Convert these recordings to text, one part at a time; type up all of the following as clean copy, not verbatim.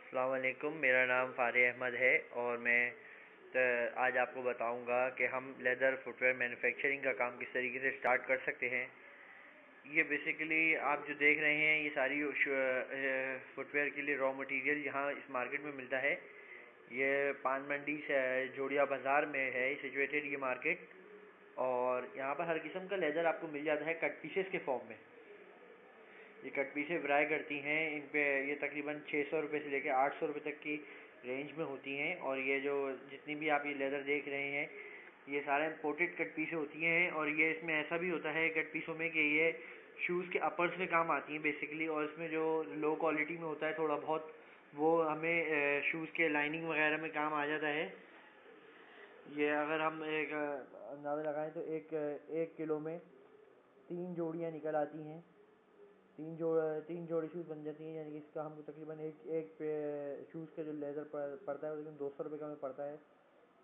अस्सलाम वालेकुम, मेरा नाम फ़ारिह अहमद है और मैं आज आपको बताऊंगा कि हम लेदर फुटवेयर मैन्युफैक्चरिंग का काम किस तरीके से स्टार्ट कर सकते हैं। ये बेसिकली आप जो देख रहे हैं ये सारी फुटवेयर के लिए रॉ मटेरियल यहाँ इस मार्केट में मिलता है। ये पान मंडी से जोड़िया बाज़ार में है सिचुएटेड ये मार्केट, और यहाँ पर हर किस्म का लेदर आपको मिल जाता है कट पीसेस के फॉर्म में। ये कट पीसें वराई करती हैं, इन पे ये तकरीबन 600 रुपये से लेकर 800 रुपये तक की रेंज में होती हैं। और ये जो जितनी भी आप ये लेदर देख रहे हैं ये सारा इम्पोर्टेड कट पीसें होती हैं। और ये इसमें ऐसा भी होता है कट पीसों में कि ये शूज़ के अपर्स में काम आती हैं बेसिकली, और इसमें जो लो क्वालिटी में होता है थोड़ा बहुत वो हमें शूज़ के लाइनिंग वगैरह में काम आ जाता है। ये अगर हम एक अंदाज़ा लगाएं तो एक किलो में 3 जोड़ियाँ निकल आती हैं, तीन जोड़ी शूज़ बन जाती हैं। यानी कि इसका हमको तकरीबन एक शूज़ का जो लेदर पड़ता है वो लेकिन 200 रुपये का हमें पड़ता है।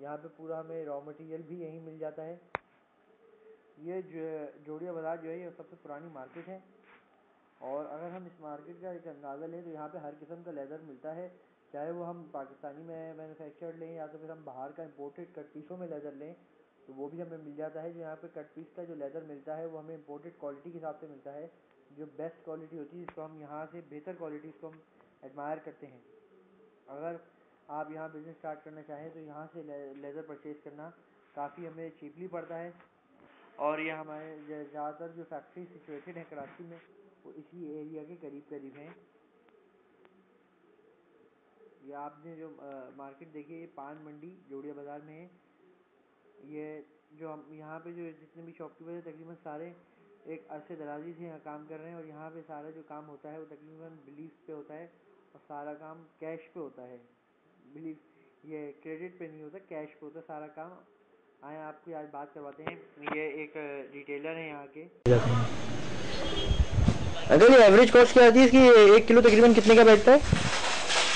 यहाँ पे पूरा हमें रॉ मटेरियल भी यहीं मिल जाता है। ये जोड़िया बाज़ार जो है ये सबसे पुरानी मार्केट है, और अगर हम इस मार्केट का एक अंदाज़ा लें तो यहाँ पे हर किस्म का लेदर मिलता है, चाहे वो हम पाकिस्तानी में मैन्युफैक्चर्ड लें या तो फिर हम बाहर का इम्पोर्टेड कट पीसों में लेदर लें तो वो भी हमें मिल जाता है। जो यहाँ पे कट पीस का जो लेदर मिलता है वो हमें इम्पोर्टेड क्वालिटी के हिसाब से मिलता है, जो बेस्ट क्वालिटी होती है जिसको हम यहाँ से बेहतर क्वालिटी इसको हम एडमायर करते हैं। अगर आप यहाँ बिज़नेस स्टार्ट करना चाहें तो यहाँ से लेदर परचेज़ करना काफ़ी हमें चीपली पड़ता है। और ये हमारे ज़्यादातर जो फैक्ट्री सिचुएटेड है कराची में वो इसी एरिया के करीब हैं। ये आपने जो मार्केट देखी है पान मंडी जोड़िया बाज़ार में है। ये जो हम यहाँ पे जो जितने भी शॉपकीपर हैं तकरीबन सारे एक अरसे दराजी से यहाँ काम कर रहे हैं, और यहाँ पे सारा जो काम होता है वो तकरीबन बिलीफ पे होता है और सारा काम कैश पे होता है। बिलीफ ये क्रेडिट पे नहीं होता, कैश पे होता है सारा काम। आए आपको आज बात करवाते हैं। ये एक रिटेलर है यहाँ के। अगर ये एवरेज कॉस्ट क्या आती है इसकी, 1 किलो तकरीबन कितने का बैठता है?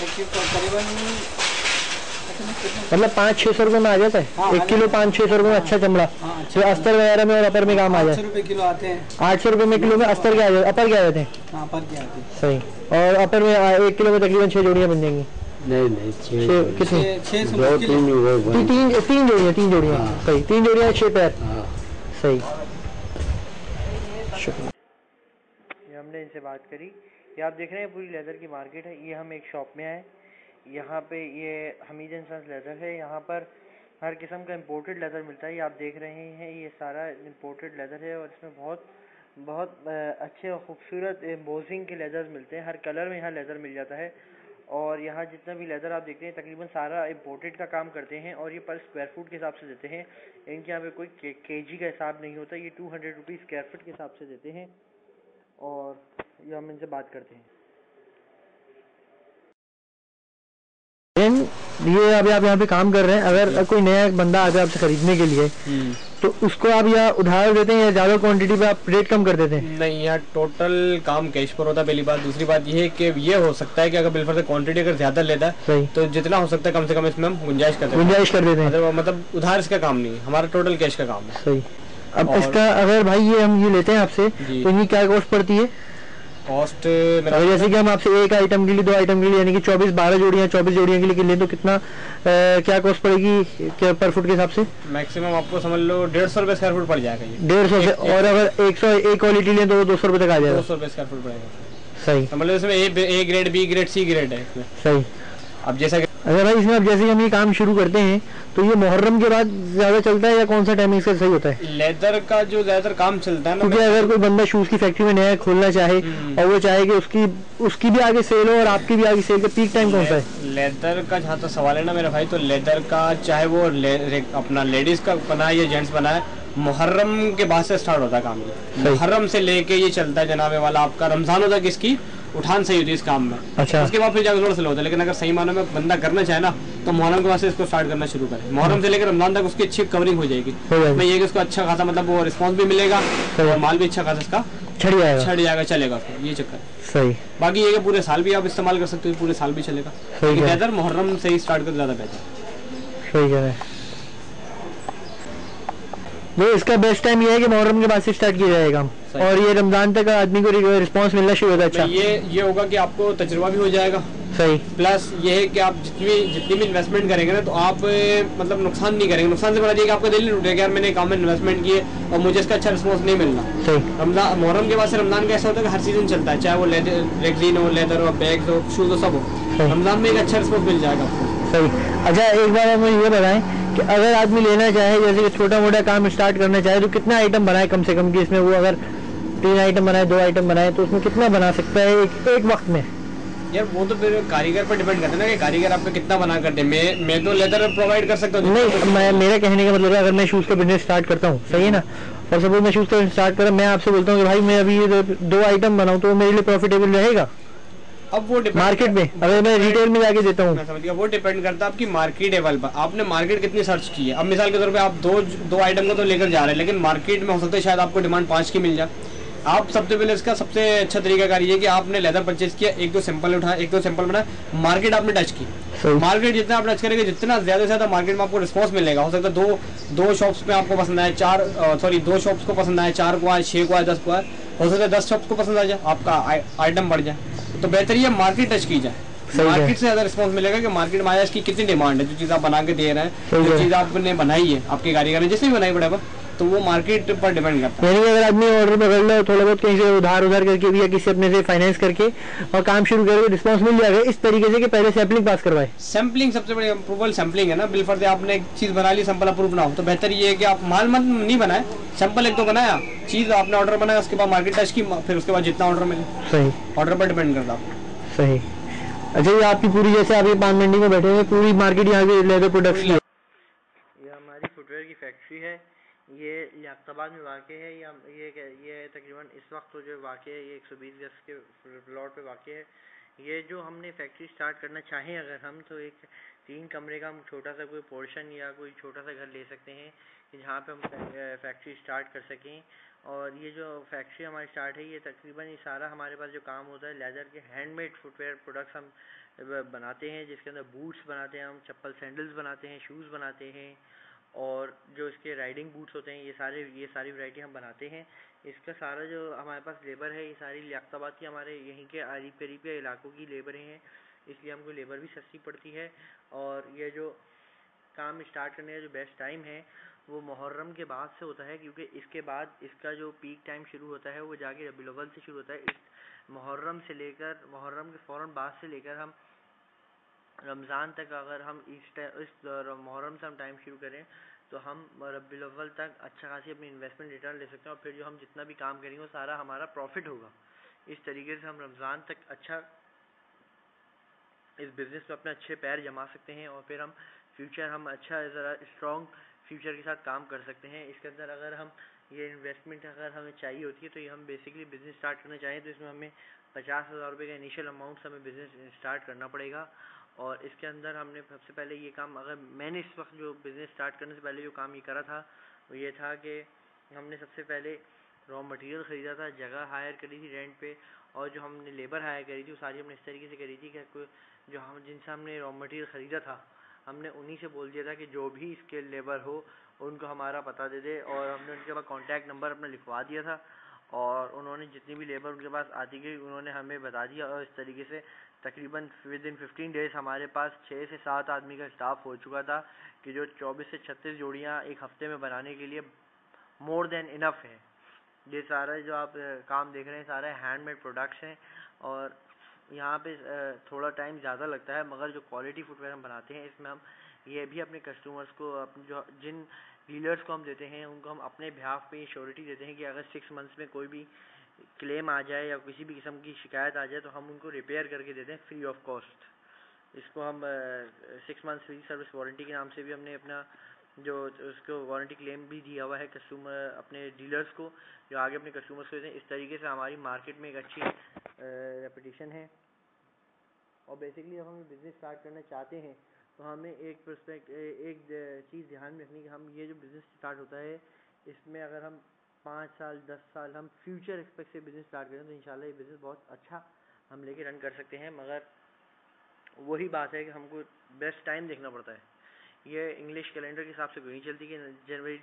तकरीबन मतलब 500-600 रुपये में आ जाता है। हाँ, 1 किलो 500-600 रुपये में अच्छा चमड़ा जो अस्तर वगैरह में और अपर में काम आ जाए। 800 रुपये किलो आते हैं। 800 रुपये में किलो में अस्तर के आ जाते, अपर के आ जाते हैं। हाँ, अपर के आते हैं। सही। और अपर में 1 किलो में तकरीबन 6 जोड़ियाँ बन जाएंगी। नहीं कितनी? 3 जोड़ियाँ। सही, 3 जोड़ियाँ 6 पैर। सही, शुक्रिया। ये हमने इनसे बात करी। ये आप देख रहे हैं पूरी लेदर की मार्केट है। ये हम एक शॉप में आए, यहाँ पे ये हमीद एंड सन्स लेदर है। यहाँ पर हर किस्म का इम्पोर्टेड लेदर मिलता है। ये आप देख रहे हैं ये सारा इम्पोर्टेड लेदर है, और इसमें बहुत अच्छे और ख़ूबसूरत एम्बोजिंग के लेदर्स मिलते हैं। हर कलर में यहाँ लेदर मिल जाता है। और यहाँ जितना भी लेदर आप देखते हैं तकरीबन सारा इम्पोर्टेड का काम करते हैं, और ये पर स्क्वायर फुट के हिसाब से देते हैं। इनके यहाँ पे कोई केजी का हिसाब नहीं होता। ये 200 रुपीज़ स्क्वायर फुट के हिसाब से देते हैं। और ये हम इनसे बात करते हैं। ये अभी आप यहाँ पे काम कर रहे हैं, अगर कोई नया बंदा आ जाए आपसे खरीदने के लिए तो उसको आप या उधार देते हैं या ज्यादा क्वांटिटी पे आप रेट कम कर देते हैं? नहीं, यहाँ टोटल काम कैश पर होता है पहली बात। दूसरी बात ये है कि ये हो सकता है कि अगर बिल फर्ज क्वांटिटी अगर ज्यादा लेता है तो जितना हो सकता है कम से कम इसमें हम गुंजाइश कर देते हैं। मतलब उधार इसका काम नहीं है, हमारा टोटल कैश का काम है। सही। अब इसका अगर भाई ये हम ये लेते हैं आपसे तो इनकी क्या कॉस्ट पड़ती है? कॉस्ट जैसे कि हम आपसे एक आइटम के लिए 2 आइटम के लिए यानी कि 12 जोड़ियाँ 24 जोड़ियाँ के लिए लें तो कितना क्या कॉस्ट पड़ेगी पर फुट के हिसाब से? मैक्सिमम आपको समझ लो 150 रुपये स्क्वायर फुट पड़ जाएगा ये। 150 से, और अगर 101 क्वालिटी लें तो 200 रुपये तक आ जाएगा। 200 रुपये स्क्वायर फुट पड़ेगा। सही। मतलब इसमें A grade, B grade, C grade है इसमें। सही। अब जैसा अगर भाई इसमें अब जैसे हम ये काम शुरू करते हैं तो ये मुहर्रम के बाद ज्यादा चलता है या कौन सा टाइमिंग से सही होता है? लेदर का जो ज्यादातर काम चलता है ना, क्योंकि अगर कोई बंदा शूज की फैक्ट्री में नया खोलना चाहे और वो चाहे कि उसकी भी आगे सेल हो और आपकी भी आगे सेल का पीक टाइम कौन सा है? लेदर का जहाँ तक सवाल है ना मेरा भाई, तो लेदर का चाहे वो अपना लेडीज का बनाए या जेंट्स बनाए, मुहर्रम के बाद से स्टार्ट होता है काम। मुहर्रम से लेके ये चलता है जनाबे वाला आपका रमजान तक इसकी उठान सही होती है इस काम में। अच्छा। उसके बाद फिर जाकर थोड़ा स्लो होता है। लेकिन अगर सही मानों में बंदा करना चाहे ना तो मुहर्रम के बाद से इसको स्टार्ट करना शुरू करें। मुहर्रम से लेकर रमजान तक उसकी अच्छी कवरिंग हो जाएगी। मैं ये कि उसको अच्छा खासा मतलब वो रिस्पांस भी मिलेगा और माल भी अच्छा खासा इसका छड़ जाएगा चलेगा उसको, ये चक्कर। सही। बाकी ये कि पूरे साल भी आप इस्तेमाल कर सकते हो, पूरे साल भी चलेगा। लेदर मुहर्रम से ही स्टार्ट कर ज्यादा बेहतर। सही कह रहे हैं। वो इसका बेस्ट टाइम ये है कि मुहर्रम के बाद से स्टार्ट किया जाएगा और ये रमजान तक आदमी को रिस्पांस मिलना शुरू होता है। अच्छा, ये होगा कि आपको तजुर्बा भी हो जाएगा, सही। प्लस ये है कि आप जितनी भी इन्वेस्टमेंट करेंगे ना, तो आप मतलब नुकसान नहीं करेंगे। नुकसान से बड़ा ये कि आपका दिल नहीं टूटेगा यार मैंने काम में इन्वेस्टमेंट किए और मुझे इसका अच्छा रिस्पॉन्स नहीं मिल रहा। सही। रमजान मुहर्रम के बाद से रमजान का ऐसा होता है कि हर सीजन चलता है, चाहे वो रेगजीन हो, लेदर हो, बैग्स हो, शूज हो, सब हो। रमजान में एक अच्छा रिस्पॉन्स मिल जाएगा आपको। सही। अच्छा एक बार आप मुझे ये बताएं कि अगर आदमी लेना चाहे, जैसे कि छोटा मोटा काम स्टार्ट करना चाहे, तो कितना आइटम बनाए कम से कम, कि इसमें वो अगर 3 आइटम बनाए, 2 आइटम बनाए, तो उसमें कितना बना सकता है एक वक्त में? यार वो तो फिर कारीगर पर डिपेंड करता है ना कि कारीगर आपको कितना बना कर दे। मैं तो लेदर प्रोवाइड कर सकता हूँ। नहीं, मेरा कहने का मतलब है अगर मैं शूज़ का बिजनेस स्टार्ट करता हूँ, सही है ना, और सपोज मैं शूज़ का स्टार्ट करा, मैं आपसे बोलता हूँ कि भाई मैं अभी ये 2 आइटम बनाऊँ, तो मेरे लिए प्रॉफिटेबल रहेगा अब वो मार्केट में, अगर मैं रिटेल में जाके देता हूँ? मैं समझ गया, वो डिपेंड करता है आपकी मार्केट लेवल पर, आपने मार्केट कितनी सर्च की है। अब मिसाल के तौर पे आप दो आइटम को तो लेकर जा रहे हैं, लेकिन मार्केट में हो सकता है शायद आपको डिमांड 5 की मिल जाए। आप सबसे पहले इसका सबसे अच्छा तरीका कार ये कि आपने लेदर परचेज किया, 1-2 सैंपल उठाया, 1-2 सैंपल बनाया, मार्केट आपने टच की। मार्केट जितना आप टच करेंगे, जितना ज्यादा से ज्यादा मार्केट में आपको रिस्पॉन्स मिलेगा। हो सकता है दो शॉप्स पे आपको पसंद आए, 2 शॉप्स को पसंद आए, 4 को आए, 6 को आए, 10 को आए, हो सकता है 10 शॉप्स को पसंद आ जाए, आपका आइटम बढ़ जाए। तो बेहतर ये मार्केट टच की जाए, मार्केट से ज्यादा रिस्पॉन्स मिलेगा कि मार्केट में आया इसकी कितनी डिमांड है, जो चीज आप बना के दे रहे हैं, जो चीज आपने बनाई है, आपके कारीगर ने जिसने भी बनाई बड़ा, तो वो मार्केट पर डिपेंड करता है। यानी अगर आदमी ऑर्डर पकड़ लो, थोड़ा बहुत कहीं से उधार करके भी या किसी अपने से फाइनेंस करके और काम शुरू करेगा, रिस्पांस मिल जाएगा इस तरीके से कि पहले सैंपलिंग पास करवाए। सैंपलिंग सबसे बड़ी अप्रूवल सैंपलिंग है ना। बिल फर्दे आपने एक चीज बना ली, सैंपल अप्रूव ना हो, तो बेहतर ये है कि आप माल मत नहीं बनाए, सैंपल एक तो बनाया, चीज आपने ऑर्डर बनाया, उसके बाद मार्केट टच की, फिर उसके बाद जितना ऑर्डर मिले। सही। ऑर्डर पर डिपेंड करता है। सही। अच्छा ये आपकी पूरी, जैसे आप ये पान मंडी में बैठे हैं, पूरी मार्केट यहाँ की लेदर प्रोडक्ट्स की है? ये हमारी फुटवेयर की फैक्ट्री है, ये लियाकताबाद में वाक़ है। ये तकरीबन इस वक्त तो जो वाक़ है, ये 120 गज के प्लॉट पे वाक़ है। ये जो हमने फैक्ट्री स्टार्ट करना चाहें अगर हम, तो एक 3 कमरे का हम छोटा सा कोई पोर्शन या कोई छोटा सा घर ले सकते हैं कि जहाँ पे हम फैक्ट्री स्टार्ट कर सकें। और ये जो फैक्ट्री हमारी स्टार्ट है, ये तकरीबन ये सारा हमारे पास जो काम होता है, लेदर के हैंडमेड फुटवेयर प्रोडक्ट्स हम बनाते हैं, जिसके अंदर बूट्स बनाते हैं, हम चप्पल सैंडल्स बनाते हैं, शूज़ बनाते हैं, और जो इसके राइडिंग बूट्स होते हैं, ये सारी वैरायटी हम बनाते हैं। इसका सारा जो हमारे पास लेबर है, ये सारी लियाकताबाद की, हमारे यहीं के करीब के इलाकों की लेबरें हैं, इसलिए हमको लेबर भी सस्ती पड़ती है। और ये जो काम स्टार्ट करने का जो बेस्ट टाइम है, वो मुहर्रम के बाद से होता है, क्योंकि इसके बाद इसका जो पीक टाइम शुरू होता है वो जाके रबीउल अव्वल से शुरू होता है। इस मुहर्रम के फ़ौरन बाद से लेकर हम रमज़ान तक, अगर हम इस मुहर्रम से हम टाइम शुरू करें, तो हम रबीउल अव्वल तक अच्छा खासी अपनी इन्वेस्टमेंट रिटर्न ले सकते हैं, और फिर जो हम जितना भी काम करेंगे वो सारा हमारा प्रॉफिट होगा। इस तरीके से हम रमज़ान तक अच्छा इस बिज़नेस में अपने अच्छे पैर जमा सकते हैं, और फिर हम अच्छा ज़रा स्ट्रॉन्ग फ्यूचर के साथ काम कर सकते हैं। इसके अंदर अगर हम ये इन्वेस्टमेंट अगर हमें चाहिए होती है, तो ये हम बेसिकली बिज़नेस स्टार्ट करना चाहें तो इसमें हमें 50,000 रुपये का इनिशियल अमाउंट हमें बिज़नेस स्टार्ट करना पड़ेगा। और इसके अंदर हमने सबसे पहले ये काम, अगर मैंने इस वक्त जो बिज़नेस स्टार्ट करने से पहले जो काम ये करा था, वो ये था कि हमने सबसे पहले रॉ मटेरियल ख़रीदा था, जगह हायर करी थी रेंट पे, और जो हमने लेबर हायर करी थी वो सारी हमने इस तरीके से करी थी कि जो हम जिनसे हमने रॉ मटेरियल ख़रीदा था, हमने उन्हीं से बोल दिया था कि जो भी स्किल्ड लेबर हो उनको हमारा पता दे दे, और हमने उनके पास कॉन्टैक्ट नंबर अपना लिखवा दिया था, और उन्होंने जितनी भी लेबर उनके पास आती गई उन्होंने हमें बता दिया। और इस तरीके से तकरीबन विदिन 15 डेज़ हमारे पास 6 से 7 आदमी का स्टाफ हो चुका था, कि जो 24 से 36 जोड़ियाँ एक हफ़्ते में बनाने के लिए मोर देन इनफ है। ये सारा जो आप काम देख रहे हैं सारे हैंडमेड प्रोडक्ट्स हैं, और यहाँ पे थोड़ा टाइम ज़्यादा लगता है, मगर जो क्वालिटी फुटवेयर हम बनाते हैं इसमें हम ये भी अपने कस्टमर्स को, जो जिन डीलर्स को हम देते हैं उनको हम अपने बिहाफ पे श्योरिटी देते हैं कि अगर 6 मंथ्स में कोई भी क्लेम आ जाए या किसी भी किस्म की शिकायत आ जाए, तो हम उनको रिपेयर करके देते हैं फ्री ऑफ कॉस्ट। इसको हम 6 मंथ्स फ्री सर्विस वारंटी के नाम से भी हमने अपना जो उसको वारंटी क्लेम भी दिया हुआ है कस्टमर अपने डीलर्स को, जो आगे अपने कस्टमर्स को देते हैं। इस तरीके से हमारी मार्केट में एक अच्छी रेपुटेशन है। और बेसिकली जब हम बिज़नेस स्टार्ट करना चाहते हैं, तो हमें एक चीज़ ध्यान में रखनी कि हम ये जो बिज़नेस स्टार्ट होता है, इसमें अगर हम 5 साल 10 साल हम फ्यूचर एक्सपेक्ट से बिज़नेस स्टार्ट करें, तो इंशाल्लाह ये बिज़नेस बहुत अच्छा हम लेके रन कर सकते हैं। मगर वही बात है कि हमको बेस्ट टाइम देखना पड़ता है। ये इंग्लिश कैलेंडर के हिसाब से कोई नहीं चलती कि जनवरी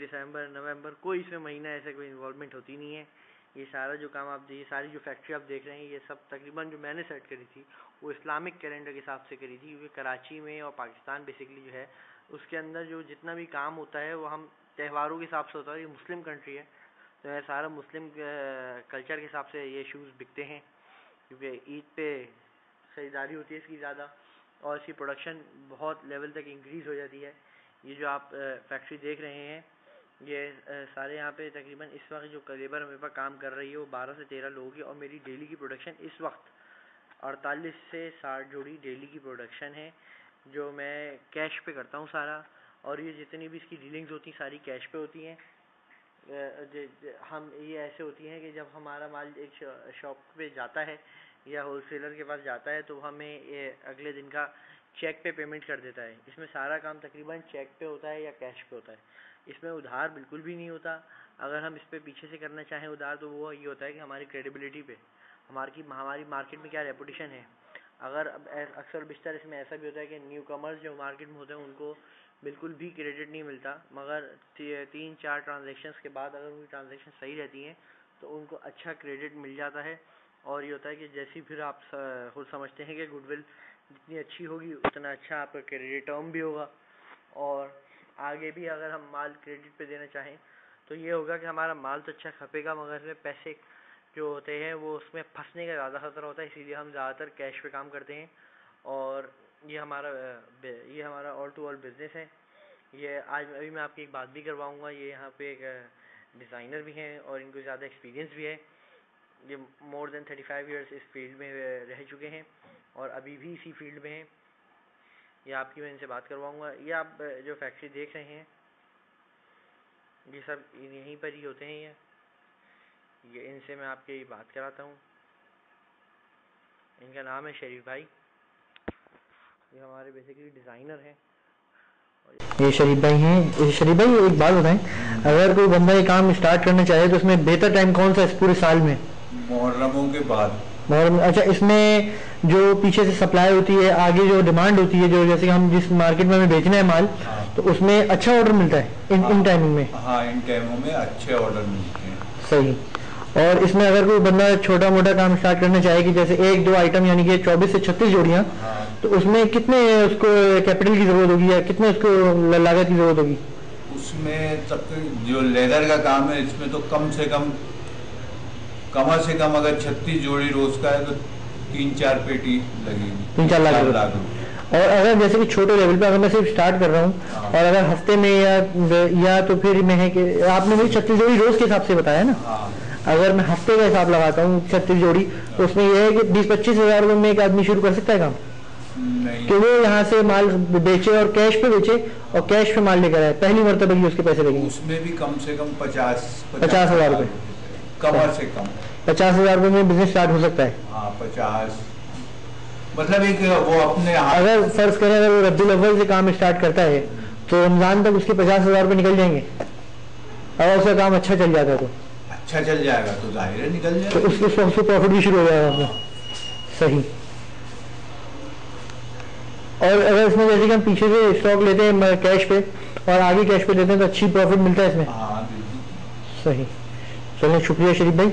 दिसंबर नवंबर कोई इसमें महीना ऐसे कोई इन्वॉल्वमेंट होती नहीं है। ये सारा जो काम आप ये सारी जो फैक्ट्री आप देख रहे हैं, ये सब तकरीबन जो मैंने सेट करी थी वो इस्लामिक कैलेंडर के हिसाब से करी थी, क्योंकि कराची में और पाकिस्तान बेसिकली जो है उसके अंदर जो जितना भी काम होता है वो हम त्योहारों के हिसाब से होता है। ये मुस्लिम कंट्री है तो ये सारा मुस्लिम कल्चर के हिसाब से ये शूज़ बिकते हैं, क्योंकि ईद पे ख़रीदारी होती है इसकी ज़्यादा और इसकी प्रोडक्शन बहुत लेवल तक इंक्रीज़ हो जाती है। ये जो आप फैक्ट्री देख रहे हैं, ये सारे यहाँ पे तकरीबन इस वक्त जो लेबर मेरे पास काम कर रही है वो 12 से 13 लोग हैं, और मेरी डेली की प्रोडक्शन इस वक्त 48 से 60 जोड़ी डेली की प्रोडक्शन है, जो मैं कैश पे करता हूँ सारा। और ये जितनी भी इसकी डीलिंग्स होती हैं सारी कैश पे होती हैं। हम ये ऐसे होती हैं कि जब हमारा माल एक शॉप पे जाता है या होलसेलर के पास जाता है तो हमें अगले दिन का चेक पे पेमेंट कर देता है। इसमें सारा काम तकरीबन चेक पे होता है या कैश पे होता है, इसमें उधार बिल्कुल भी नहीं होता। अगर हम इस पे पीछे से करना चाहें उधार तो वो ये होता है कि हमारी क्रेडिबिलिटी पे, हमारी मार्केट में क्या रेपुटेशन है। अगर अक्सर बिस्तर इसमें ऐसा भी होता है कि न्यू कमर्स जो मार्केट में होते हैं उनको बिल्कुल भी क्रेडिट नहीं मिलता, मगर 3-4 ट्रांजेक्शन्स के बाद अगर उनकी ट्रांजेक्शन सही रहती हैं तो उनको अच्छा क्रेडिट मिल जाता है। और ये होता है कि जैसी फिर आप खुद समझते हैं कि गुडविल जितनी अच्छी होगी उतना अच्छा आपका क्रेडिट टर्म भी होगा, और आगे भी अगर हम माल क्रेडिट पे देना चाहें तो ये होगा कि हमारा माल तो अच्छा खपेगा मगर इसमें पैसे जो होते हैं वो उसमें फंसने का ज़्यादा खतरा होता है, इसीलिए हम ज़्यादातर कैश पे काम करते हैं। और ये हमारा ऑल टू ऑल बिज़नेस है। ये आज अभी मैं आपकी एक बात भी करवाऊँगा, ये यहाँ पे एक डिज़ाइनर भी हैं और इनको ज़्यादा एक्सपीरियंस भी है। ये मोर देन 35 इयर्स इस फील्ड में रह चुके हैं और अभी भी इसी फील्ड में हैं। ये आपकी मैं इनसे बात करवाऊँगा। ये आप जो फैक्ट्री देख रहे हैं ये सब यहीं पर ही होते हैं। ये इनसे मैं आपकी बात कराता हूँ। इनका नाम है शरीफ भाई, ये हमारे बेसिकली डिज़ाइनर हैं। ये शरीफ भाई हैं। शरीफ भाई एक बात बताएं, अगर कोई बंदा ये काम स्टार्ट करना चाहे तो उसमें बेहतर टाइम कौन सा है पूरे साल में? मुहर्रमों के बाद। मुहर्रम, अच्छा। इसमें जो पीछे से सप्लाई होती है, आगे जो डिमांड होती है, जो जैसे हम जिस मार्केट में हमें बेचना है माल, हाँ। तो उसमें अच्छा ऑर्डर मिलता है इन टाइमिंग में? हाँ, इन टाइमों में अच्छे ऑर्डर मिलते हैं। सही। और इसमें अगर कोई बंदा छोटा मोटा काम स्टार्ट करना चाहे कि जैसे 1-2 आइटम यानी कि 24 से 36 जोड़ियाँ, हाँ। तो उसमें कितने उसको कैपिटल की ज़रूरत होगी या कितने उसको लागत की ज़रूरत होगी? उसमें तक जो लेदर का काम है इसमें तो कम से कम अगर 36 जोड़ी रोज का है तो 3-4 पेटी लगेगी, 3-4 लाख रुपये। और अगर जैसे कि छोटे लेवल पे अगर मैं सिर्फ स्टार्ट कर रहा हूँ, हाँ। और अगर हफ्ते में या तो फिर मैं है कि आपने मुझे 36 जोड़ी रोज के हिसाब से बताया ना, हाँ। अगर मैं हफ्ते का हिसाब लगाता हूँ 36 जोड़ी, तो उसमें यह है कि 20-25 हज़ार रुपये में एक आदमी शुरू कर सकता है काम? नहीं, कि वो यहाँ से माल बेचे और कैश पे बेचे और कैश पे माल लेकर आए, पहली मरतबा की उसके पैसे लगेंगे? उसमें भी कम से कम 50 हज़ार रुपये, कम से कम 50 हज़ार रुपये में बिजनेस स्टार्ट हो सकता है। हाँ, 50 मतलब एक वो अपने अगर फर्ज करें अगर वो रब्बुल अव्वल से काम स्टार्ट करता है तो रमजान तक उसके 50 हज़ार रुपये निकल जाएंगे, अगर उसका काम अच्छा चल जाता है तो? अच्छा चल जाएगा तो जाहिर है निकल जाएगा, तो उससे प्रॉफिट भी शुरू हो जाएगा उसमें। सही। और अगर इसमें जैसे कि हम पीछे से स्टॉक लेते हैं कैश पे और आगे कैश पे लेते हैं तो अच्छी प्रॉफिट मिलता है इसमें? हाँ। सही। चलिए, शुक्रिया शरीफ भाई।